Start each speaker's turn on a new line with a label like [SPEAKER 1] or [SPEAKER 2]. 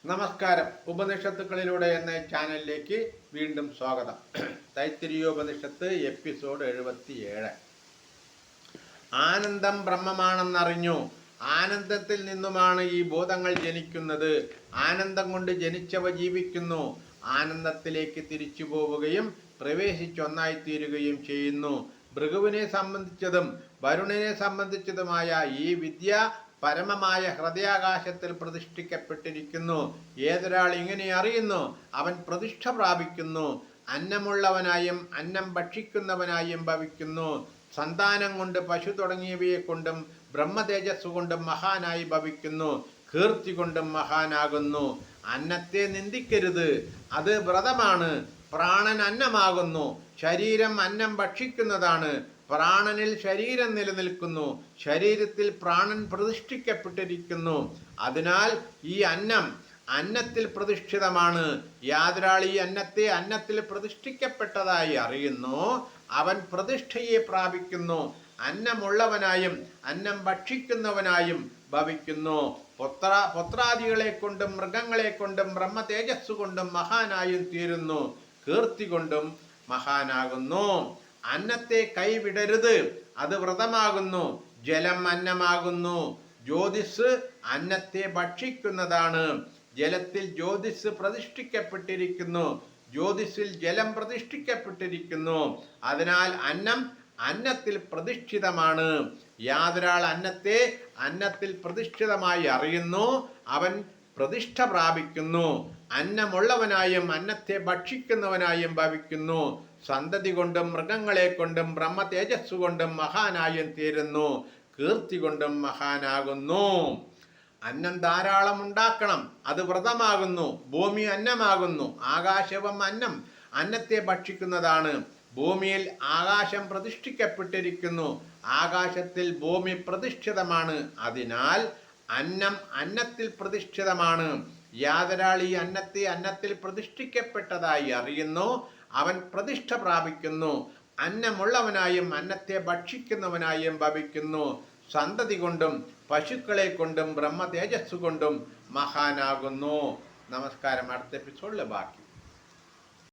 [SPEAKER 1] നമസ്കാരം. ഉപനിഷത്തുക്കളിലൂടെ എന്ന ചാനലിലേക്ക് വീണ്ടും സ്വാഗതം. തൈത്തിരീയോപനിഷത്ത് എപ്പിസോഡ് 77. ആനന്ദം ബ്രഹ്മമാണെന്നറിഞ്ഞു. ആനന്ദത്തിൽ നിന്നുമാണ് ഈ ബോധങ്ങൾ ജനിക്കുന്നത്. ആനന്ദം കൊണ്ട് ജനിച്ചവ ജീവിക്കുന്നു. ആനന്ദത്തിലേക്ക് തിരിച്ചു പോവുകയും പ്രവേശിച്ചൊന്നായിത്തീരുകയും ചെയ്യുന്നു. ഭൃഗുവിനെ സംബന്ധിച്ചതും വരുണിനെ സംബന്ധിച്ചതുമായ ഈ വിദ്യ പരമമായ ഹൃദയാകാശത്തിൽ പ്രതിഷ്ഠിക്കപ്പെട്ടിരിക്കുന്നു. ഏതൊരാൾ ഇങ്ങനെ അറിയുന്നു അവൻ പ്രതിഷ്ഠ പ്രാപിക്കുന്നു. അന്നമുള്ളവനായും അന്നം ഭക്ഷിക്കുന്നവനായും ഭവിക്കുന്നു. സന്താനം കൊണ്ട് പശു തുടങ്ങിയവയെ കൊണ്ടും ബ്രഹ്മതേജസ് കൊണ്ടും മഹാനായി ഭവിക്കുന്നു. കീർത്തി കൊണ്ടും മഹാനാകുന്നു. അന്നത്തെ നിന്ദിക്കരുത്, അത് വ്രതമാണ്. പ്രാണൻ അന്നമാകുന്നു. ശരീരം അന്നം ഭക്ഷിക്കുന്നതാണ്. പ്രാണനിൽ ശരീരം നിലനിൽക്കുന്നു. ശരീരത്തിൽ പ്രാണൻ പ്രതിഷ്ഠിക്കപ്പെട്ടിരിക്കുന്നു. അതിനാൽ ഈ അന്നത്തിൽ പ്രതിഷ്ഠിതമാണ്. യാതൊരാൾ ഈ അന്നത്തെ അന്നത്തിൽ പ്രതിഷ്ഠിക്കപ്പെട്ടതായി അറിയുന്നു അവൻ പ്രതിഷ്ഠയെ പ്രാപിക്കുന്നു. അന്നമുള്ളവനായും അന്നം ഭക്ഷിക്കുന്നവനായും ഭവിക്കുന്നു. പുത്രാദികളെ കൊണ്ടും മൃഗങ്ങളെ കൊണ്ടും ബ്രഹ്മ തേജസ് കൊണ്ടും മഹാനായും തീരുന്നു. കീർത്തി കൊണ്ടും മഹാനാകുന്നു. അന്നത്തെ കൈവിടരുത്, അത് വ്രതമാകുന്നു. ജലം അന്നമാകുന്നു. ജ്യോതിസ് അന്നത്തെ ഭക്ഷിക്കുന്നതാണ്. ജലത്തിൽ ജ്യോതിസ് പ്രതിഷ്ഠിക്കപ്പെട്ടിരിക്കുന്നു. ജ്യോതിസിൽ ജലം പ്രതിഷ്ഠിക്കപ്പെട്ടിരിക്കുന്നു. അതിനാൽ അന്നത്തിൽ പ്രതിഷ്ഠിതമാണ്. യാതൊരാൾ അന്നത്തെ അന്നത്തിൽ പ്രതിഷ്ഠിതമായി അറിയുന്നു അവൻ പ്രതിഷ്ഠ പ്രാപിക്കുന്നു. അന്നമുള്ളവനായും അന്നത്തെ ഭക്ഷിക്കുന്നവനായും ഭവിക്കുന്നു. സന്തതി കൊണ്ടും മൃഗങ്ങളെ കൊണ്ടും ബ്രഹ്മ തേജസ് കൊണ്ടും മഹാനായും തീരുന്നു. കീർത്തി കൊണ്ടും മഹാനാകുന്നു. അന്നം ധാരാളം ഉണ്ടാക്കണം, അത് വ്രതമാകുന്നു. ഭൂമി അന്നമാകുന്നു. ആകാശവും അന്നത്തെ ഭക്ഷിക്കുന്നതാണ്. ഭൂമിയിൽ ആകാശം പ്രതിഷ്ഠിക്കപ്പെട്ടിരിക്കുന്നു. ആകാശത്തിൽ ഭൂമി പ്രതിഷ്ഠിതമാണ്. അതിനാൽ അന്നത്തിൽ പ്രതിഷ്ഠിതമാണ്. യാതൊരാൾ ഈ അന്നത്തിൽ പ്രതിഷ്ഠിക്കപ്പെട്ടതായി അറിയുന്നു അവൻ പ്രതിഷ്ഠ പ്രാപിക്കുന്നു. അന്നമുള്ളവനായും അന്നത്തെ ഭക്ഷിക്കുന്നവനായും ഭവിക്കുന്നു. സന്തതി കൊണ്ടും പശുക്കളെ കൊണ്ടും ബ്രഹ്മ തേജസ് കൊണ്ടും മഹാനാകുന്നു. നമസ്കാരം. അടുത്ത എപ്പിസോഡിലെ ബാക്കി.